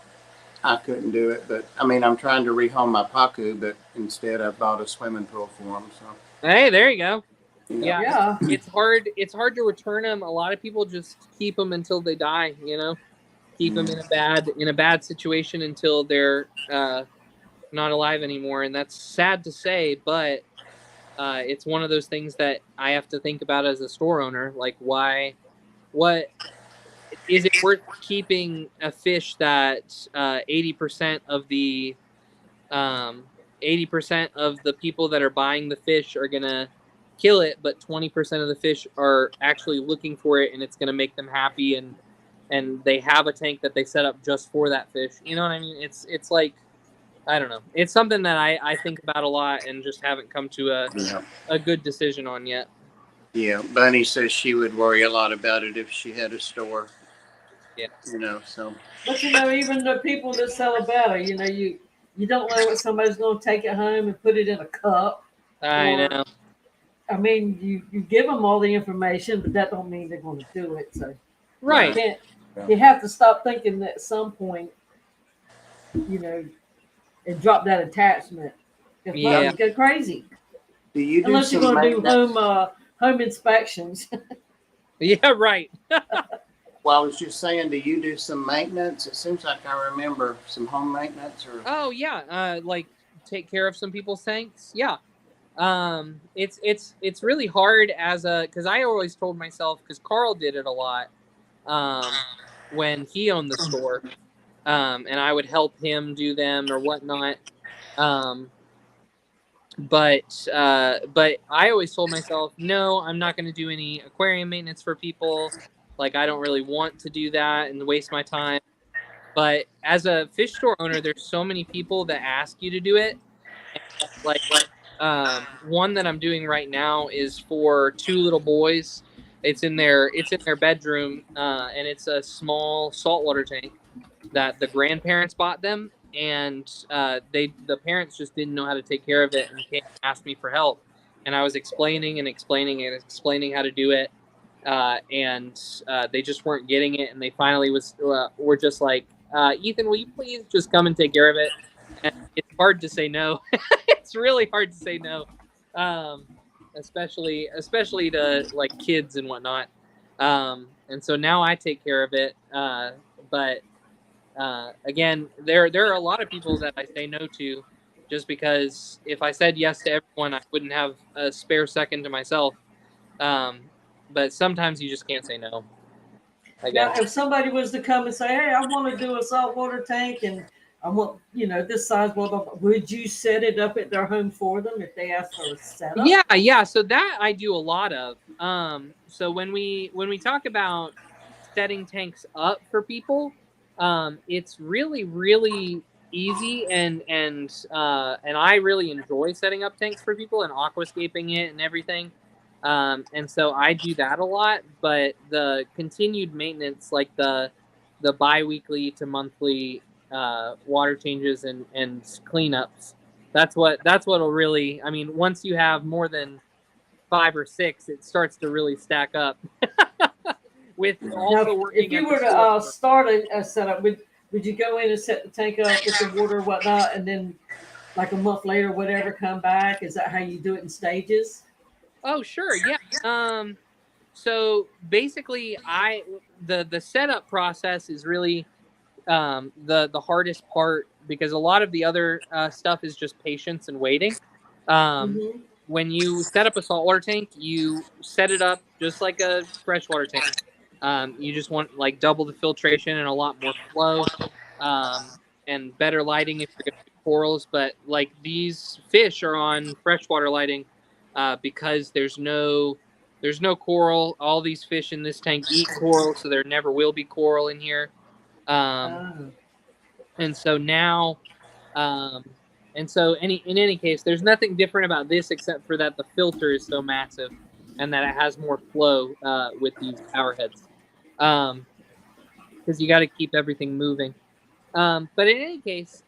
I couldn't do it, but I mean, I'm trying to rehome my pacu, but instead I bought a swimming pool for them. So hey, there you go. Yeah. It's hard to return them. A lot of people just keep them until they die. keep them in a bad situation until they're not alive anymore. And that's sad to say, but it's one of those things that I have to think about as a store owner. Like, what is it worth keeping a fish that 80% of the 80% of the people that are buying the fish are gonna kill it, but 20% of the fish are actually looking for it, and it's gonna make them happy, and they have a tank that they set up just for that fish. You know what I mean? It's like, I don't know. It's something that I think about a lot and just haven't come to a good decision on yet. Yeah, Bunny says she would worry a lot about it if she had a store. Yeah. So. But even the people that sell a batter, you don't know what somebody's going to take it home and put it in a cup. I know. I mean, you give them all the information, but that don't mean they're going to do it. So right. You have to stop thinking that at some point, and drop that attachment. If not, you go crazy. Do you do unless you're going to do home inspections? Yeah, right. Well, I was just saying, do you do some maintenance? It seems like I remember some home maintenance. Oh yeah, like take care of some people's tanks. Yeah, it's really hard because I always told myself, because Carl did it a lot when he owned the store, and I would help him do them or whatnot. But I always told myself, no, I'm not going to do any aquarium maintenance for people. Like, I don't really want to do that and waste my time. But as a fish store owner, there's so many people that ask you to do it. Like, one that I'm doing right now is for 2 little boys. It's in their bedroom, and it's a small saltwater tank that the grandparents bought them, and the parents just didn't know how to take care of it and came and asked me for help. And I was explaining how to do it. And they just weren't getting it, and they finally were just like, Ethan, will you please just come and take care of it? And it's hard to say no. It's really hard to say no, especially to like kids and whatnot. And so now I take care of it. But again, there are a lot of people that I say no to, just because if I said yes to everyone, I wouldn't have a spare second to myself. But sometimes you just can't say no. Now, if somebody was to come and say, "Hey, I want to do a saltwater tank, and I want, this size," blah, blah, blah, would you set it up at their home for them if they ask for a setup? Yeah. So that I do a lot of. So when we talk about setting tanks up for people, it's really, really easy, and I really enjoy setting up tanks for people and aquascaping it and everything. And so I do that a lot, but the continued maintenance, like the bi-weekly to monthly water changes and cleanups, that's what'll really, I mean, once you have more than 5 or 6, it starts to really stack up. With also working. If you were to start a setup, would you go in and set the tank up with the water and whatnot, and then like a month later, whatever, come back? Is that how you do it in stages? Oh, sure. Yeah. So basically the setup process is really the hardest part, because a lot of the other stuff is just patience and waiting. When you set up a saltwater tank, you set it up just like a freshwater tank. You just want like double the filtration and a lot more flow, and better lighting if you're going to do corals. But like, these fish are on freshwater lighting because there's no coral. All these fish in this tank eat coral, so there never will be coral in here. And so now, in any case, there's nothing different about this except for that the filter is so massive and that it has more flow with these power heads. Because you got to keep everything moving. But in any case,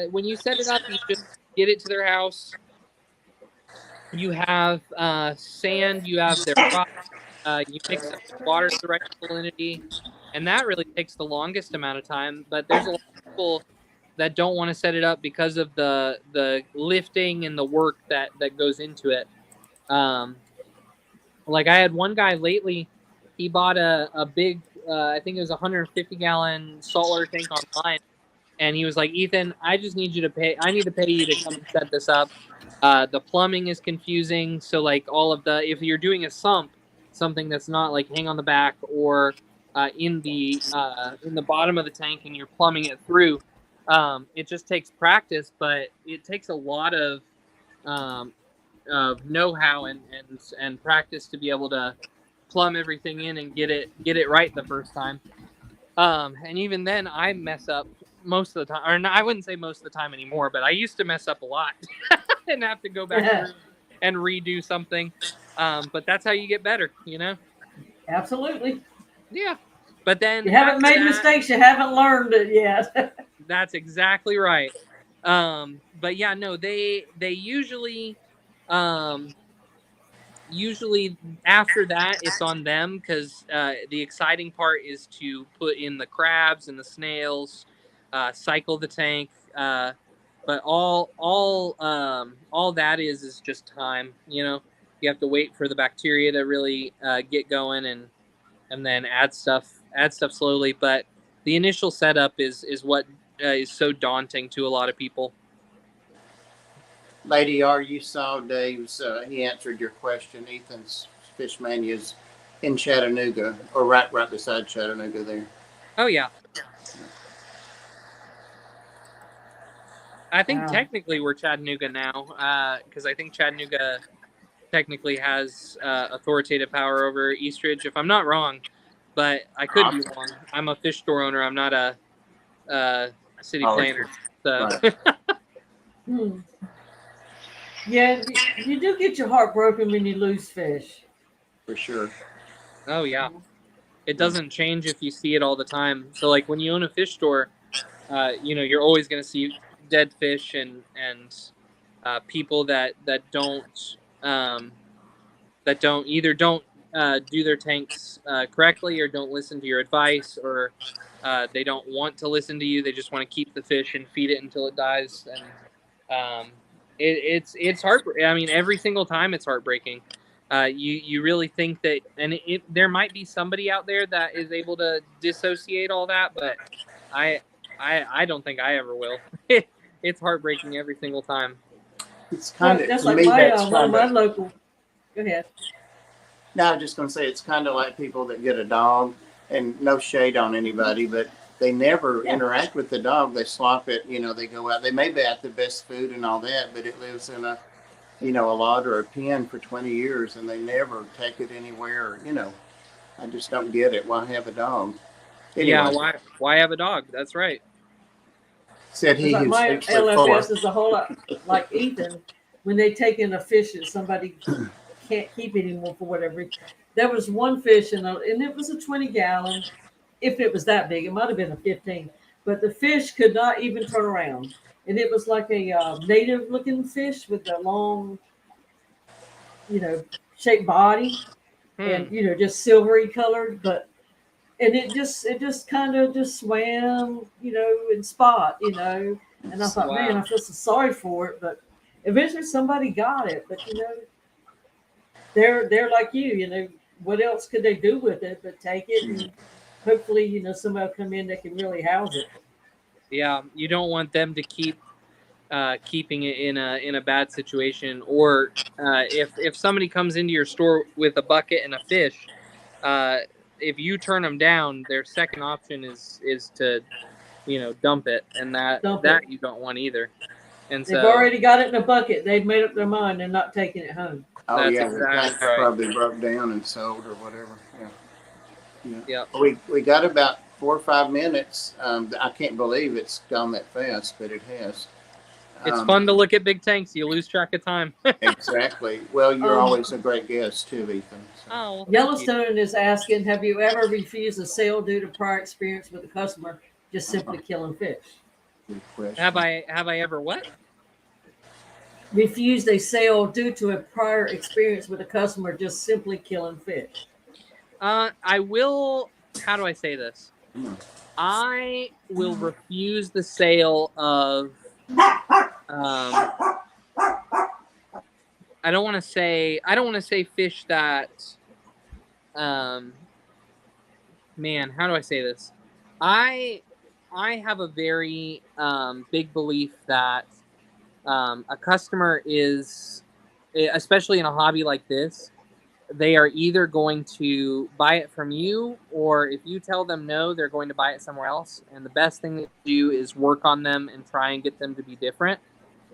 when you set it up, you just get it to their house. You have sand, you have their product, you mix up the water to the right salinity, and that really takes the longest amount of time. But there's a lot of people that don't want to set it up because of the lifting and the work that goes into it. Like, I had one guy lately, he bought a big I think it was a 150-gallon saltwater tank online, and he was like, Ethan, I just need you to pay. I need to pay you to come and set this up. The plumbing is confusing, so like all of the if you're doing a sump, something that's not like hang on the back or in the bottom of the tank, and you're plumbing it through, it just takes practice, but it takes a lot um, of know-how and practice to be able to plumb everything in and get it right the first time. And even then, I mess up most of the time, or no, I wouldn't say most of the time anymore, but I used to mess up a lot and have to go back through and redo something. But that's how you get better, you know? Absolutely. Yeah. But then You haven't after made that, mistakes. You haven't learned it yet. that's exactly right. But yeah, no, they usually, usually after that it's on them because the exciting part is to put in the crabs and the snails, cycle the tank, but all that is just time, you know. You have to wait for the bacteria to really get going, and then add stuff slowly, but the initial setup is what is so daunting to a lot of people. Lady R, you saw Dave's, he answered your question. Ethan's Fish Mania is in Chattanooga, or right beside Chattanooga there. Oh yeah, I think Wow. technically we're Chattanooga now, because I think Chattanooga technically has authoritative power over Eastridge, if I'm not wrong, but I could be wrong. I'm a fish store owner. I'm not a city planner. So Right, Hmm. Yeah, you do get your heart broken when you lose fish. for sure. oh yeah, it doesn't change if you see it all the time. So like when you own a fish store, you're always going to see dead fish and people um, that don't do their tanks correctly, or don't listen to your advice, or they don't want to listen to you. They just want to keep the fish and feed it until it dies. And it's heartbreaking. I mean, every single time it's heartbreaking. You really think that, and there might be somebody out there that is able to dissociate all that, but I I don't think I ever will. It's heartbreaking every single time. It's kind Well, of, that's to like me, my that's one of kind my of, local. Go ahead. now I'm just going to say it's kind of like people that get a dog, and no shade on anybody, but they never Yeah. interact with the dog. They slop it, they go out, they may be at the best food and all that, but it lives in a lot or a pen for 20 years and they never take it anywhere. I just don't get it. Why have a dog? Yeah, Anyway, why have a dog? That's right. said It's he like who my 6'4". LFS is a whole lot like Ethan. When they take in a fish that somebody can't keep anymore for whatever reason. There was one fish, and it was a 20-gallon. If it was that big, it might have been a 15. But the fish could not even turn around. And it was like a native looking fish with a long, you know, shaped body Hmm. and, just silvery colored. And it just kind of just swam, in spot. And I thought, man, Wow. I feel so sorry for it. But eventually somebody got it. But, they're like you. What else could they do with it but take it, and hopefully, somebody will come in that can really house it. Yeah, you don't want them to keeping it in a bad situation, or if somebody comes into your store with a bucket and a fish, uh, if you turn them down, their second option is to dump it, and that Dump it. that you don't want either. And They've so already got it in a bucket. They've made up their mind. They're not taking it home. Oh that's yeah, the exactly tank right. probably broke down and sold or whatever. Yeah. Yeah. Yep. We got about 4 or 5 minutes. I can't believe it's gone that fast, but it has. It's Um, fun to look at big tanks. You lose track of time. exactly. Well, you're Um, always a great guest too, Ethan. So, Oh, well, thank you. Yellowstone is asking, have you ever refused a sale due to prior experience with a customer just simply killing fish? good question. Have I ever what? Refused a sale due to a prior experience with a customer just simply killing fish. I will. How do I say this? Hmm. I will refuse the sale of. I don't want to say. I don't want to say fish that. Um, man, how do I say this? I have a very big belief that a customer is, especially in a hobby like this, they are either going to buy it from you, or if you tell them no, they're going to buy it somewhere else. And the best thing to do is work on them and try and get them to be different.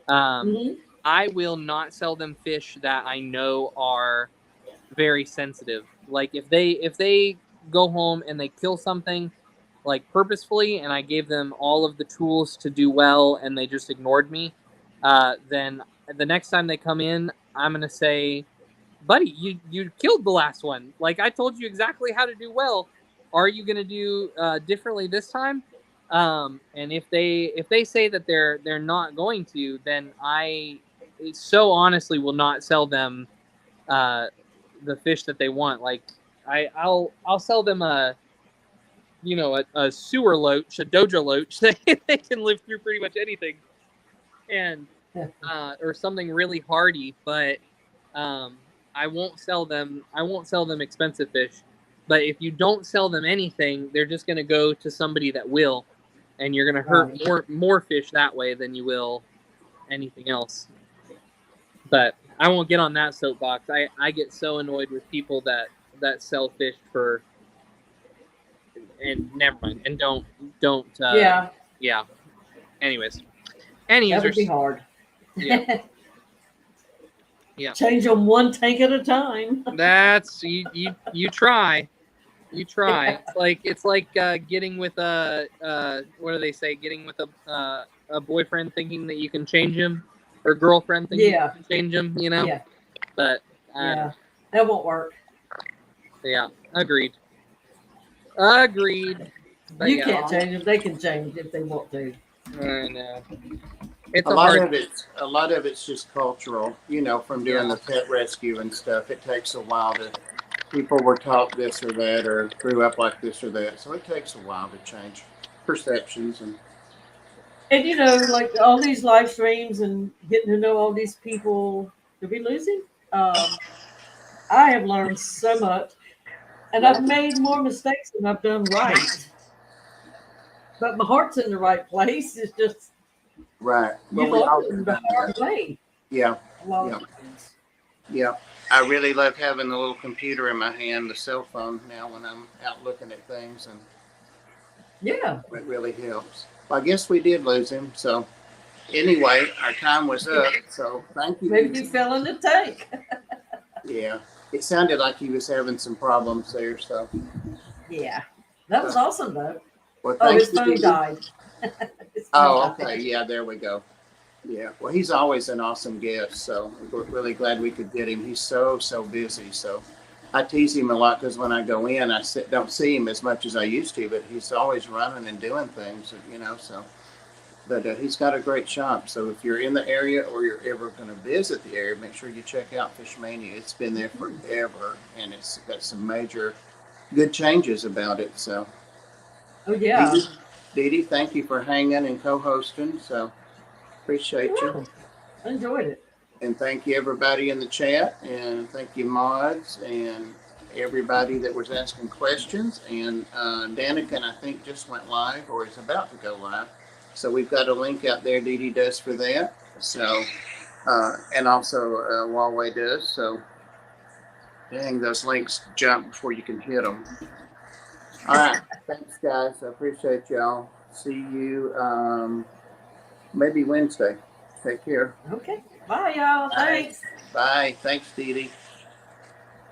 Mhm. I will not sell them fish that I know are very sensitive. Like if they go home and they kill something like purposefully, and I gave them all of the tools to do well, and they just ignored me, then the next time they come in, I'm gonna say, buddy, you killed the last one. Like I told you exactly how to do well. Are you gonna do differently this time? And if they say that they're not going to, then I so honestly will not sell them uh, the fish that they want. Like I'll sell them a sewer loach, a dojo loach. They can live through pretty much anything, and or something really hardy. But um, I won't sell them. I won't sell them expensive fish. But if you don't sell them anything, they're just going to go to somebody that will, and you're going to hurt more fish that way than you will anything else. But I won't get on that soapbox. I get so annoyed with people that sell fish for, and never mind, and don't Yeah, yeah. Anyways, that would be hard. Yeah. Yeah. Change them one tank at a time. That's you try. You try. It's like getting with a what do they say? Getting with a boyfriend thinking that you can change him, or girlfriend thinking you can change him. You know. Yeah. But Yeah, that won't work. yeah, agreed. Agreed. But You can't change them. They can change if they want to. I know. It's a lot of it's just cultural, from doing the pet rescue and stuff. It takes a while to people were taught this or that or grew up like this or that. So it takes a while to change perceptions and like all these live streams and getting to know all these people. Did we lose him? I have learned so much, and I've made more mistakes than I've done right. But my heart's in the right place. It's just right. You learn it the hard way. Yeah. A lot of things. Yeah. I really love having the little computer in my hand, the cell phone now when I'm out looking at things, and yeah, it really helps. Well, I guess we did lose him. So anyway, our time was up. So thank you. Maybe you fell in the tank. Yeah. It sounded like he was having some problems there. So yeah, that was awesome though. Well, his phone died. Okay. Yeah, there we go. Yeah. Well, he's always an awesome guest. So we're really glad we could get him. He's so busy. So I tease him a lot because when I go in, I don't see him as much as I used to, but he's always running and doing things, so. But he's got a great shop. So if you're in the area or you're ever going to visit the area, make sure you check out Fish Mania. It's been there forever, and it's got some major good changes about it. So. Oh, yeah. Dee Dee, thank you for hanging and co-hosting. So appreciate you. I enjoyed it. And thank you everybody in the chat, and thank you mods and everybody that was asking questions. And Danica, I think, just went live or is about to go live. So we've got a link out there. Dee Dee does for that. So and also Huawei does. So dang, those links jump before you can hit them. All right. Thanks, guys. I appreciate y'all. See you maybe Wednesday. Take care. Okay. Bye, y'all. Thanks. Bye. Thanks, Dee Dee.